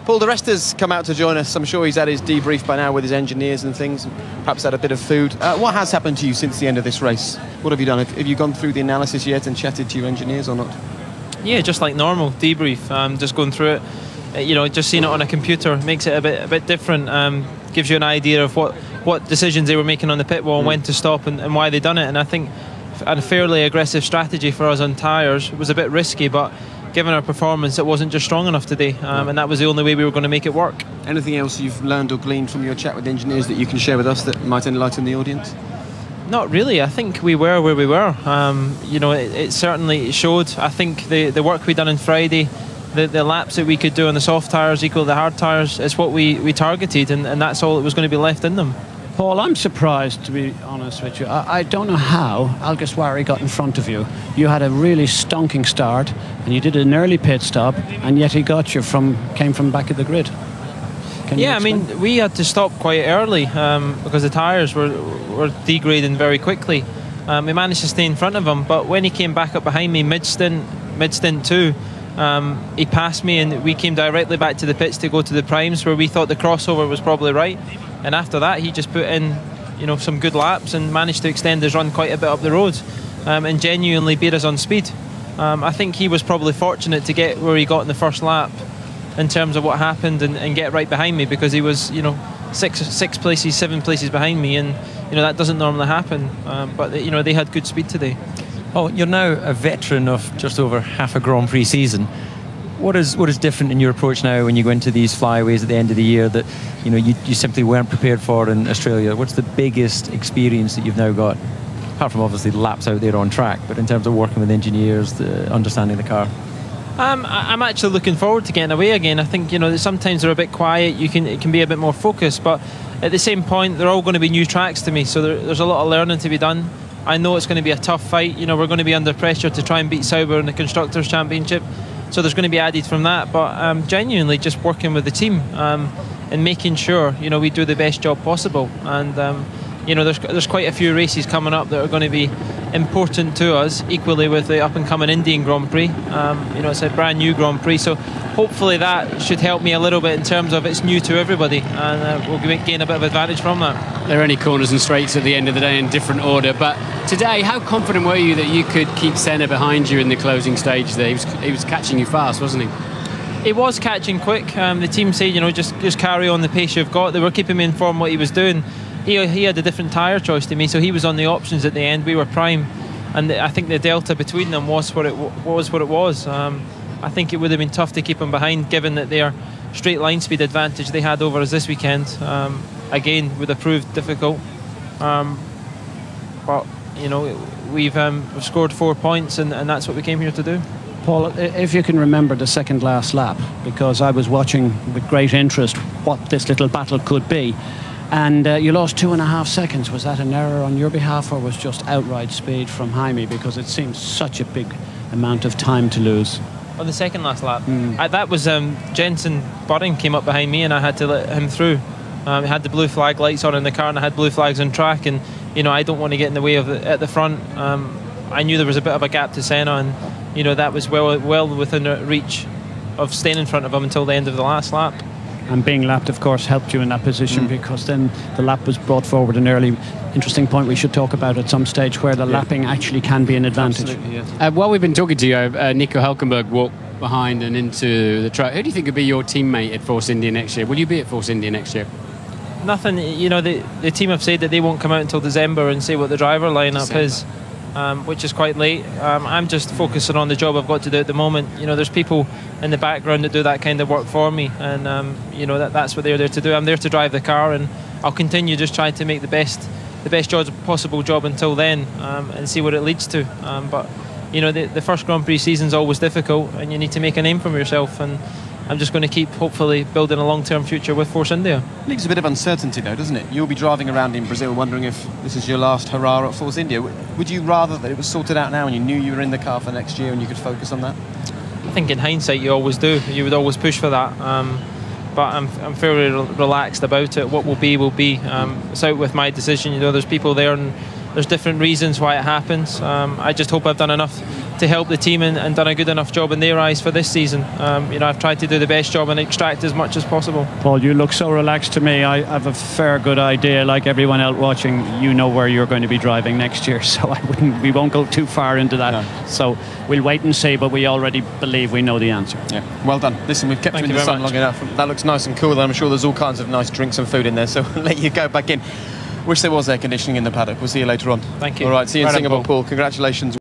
Paul, the Resta's come out to join us. I'm sure he's had his debrief by now with his engineers and things, and perhaps had a bit of food. What has happened to you since the end of this race? What have you done? Have you gone through the analysis yet and chatted to your engineers or not? Yeah, just like normal debrief. Just going through it. Just seeing it on a computer makes it a bit different. Gives you an idea of what decisions they were making on the pit wall, and when to stop, and why they done it. And I think a fairly aggressive strategy for us on tyres. It was a bit risky, but given our performance, it wasn't just strong enough today, and that was the only way we were going to make it work. Anything else you've learned or gleaned from your chat with engineers that you can share with us that might enlighten the audience? Not really. I think we were where we were. It certainly showed. I think the work we done on Friday, the laps that we could do on the soft tyres equal the hard tyres, is what we targeted, and that's all that was going to be left in them. Paul, I'm surprised, to be honest with you. I don't know how Alguersuari got in front of you. You had a really stonking start, and you did an early pit stop, and yet he got you came from back of the grid. Yeah, I mean, we had to stop quite early because the tyres were degrading very quickly. We managed to stay in front of him, but when he came back up behind me mid-stint too, he passed me, and we came directly back to the pits to go to the primes, where we thought the crossover was probably right. And after that, he just put in, some good laps and managed to extend his run quite a bit up the road, and genuinely beat us on speed. I think he was probably fortunate to get where he got in the first lap in terms of what happened and get right behind me, because he was, 7 places behind me, and that doesn't normally happen. But they had good speed today. Oh, you're now a veteran of just over half a Grand Prix season. What is different in your approach now when you go into these flyaways at the end of the year that you simply weren't prepared for in Australia? What's the biggest experience that you've now got, apart from obviously the laps out there on track, but in terms of working with engineers, understanding the car? I'm actually looking forward to getting away again. I think sometimes they're a bit quiet. It can be a bit more focused, but at the same point, they're all going to be new tracks to me, so there's a lot of learning to be done. I know it's going to be a tough fight. We're going to be under pressure to try and beat Sauber in the Constructors' Championship. So there's going to be added from that, but genuinely just working with the team and making sure we do the best job possible. And there's quite a few races coming up that are going to be important to us, equally with the up and coming Indian Grand Prix. It's a brand new Grand Prix, so hopefully that should help me a little bit in terms of it's new to everybody, and we'll gain a bit of advantage from that. There are only corners and straights at the end of the day in different order, but today, how confident were you that you could keep Senna behind you in the closing stage there? He was catching you fast, wasn't he? He was catching quick. The team said, just carry on the pace you've got. They were keeping me informed what he was doing. He had a different tyre choice to me, so he was on the options at the end. We were prime, and I think the delta between them was what it was. I think it would have been tough to keep him behind, given that their straight line speed advantage they had over us this weekend, again, would have proved difficult. But we've scored 4 points, and that's what we came here to do. Paul, if you can remember the second last lap, because I was watching with great interest what this little battle could be, and you lost 2.5 seconds. Was that an error on your behalf, or was just outright speed from Jaime? Because it seems such a big amount of time to lose. On the second last lap, that was Jensen Button came up behind me, and I had to let him through. He had the blue flag lights on in the car, and I had blue flags on track, and I don't want to get in the way of it at the front. I knew there was a bit of a gap to Senna, and that was well within reach of staying in front of him until the end of the last lap. And being lapped, of course, helped you in that position, because then the lap was brought forward an early. Interesting point we should talk about at some stage, where the lapping actually can be an advantage. Yeah. While we've been talking to you, Nico Hülkenberg walked behind and into the track. Who do you think would be your teammate at Force India next year? Will you be at Force India next year? Nothing. The team have said that they won't come out until December and say what the driver lineup is, which is quite late. I'm just focusing on the job I've got to do at the moment. There's people in the background that do that kind of work for me, and that's what they're there to do. I'm there to drive the car, and I'll continue just trying to make the best possible job until then, and see what it leads to. But the first Grand Prix season's always difficult, and you need to make a name for yourself, and I'm just going to keep hopefully building a long-term future with Force India. It leaves a bit of uncertainty though, doesn't it? You'll be driving around in Brazil wondering if this is your last hurrah at Force India. Would you rather that it was sorted out now and you knew you were in the car for next year and you could focus on that? I think in hindsight you always do. You would always push for that. But I'm fairly relaxed about it. What will be will be. It's out with my decision. There's people there, and there's different reasons why it happens. I just hope I've done enough to help the team and done a good enough job in their eyes for this season. I've tried to do the best job and extract as much as possible. Paul, you look so relaxed to me. I have a fair good idea, like everyone else watching, you know where you're going to be driving next year, so we won't go too far into that. No. So we'll wait and see, but we already believe we know the answer. Yeah, well done. Listen, we've kept you in the sun long enough. That looks nice and cool, and I'm sure there's all kinds of nice drinks and food in there, so I'll let you go back in. Wish there was air conditioning in the paddock. We'll see you later on. Thank you. All right, see you in Singapore, Paul. Congratulations.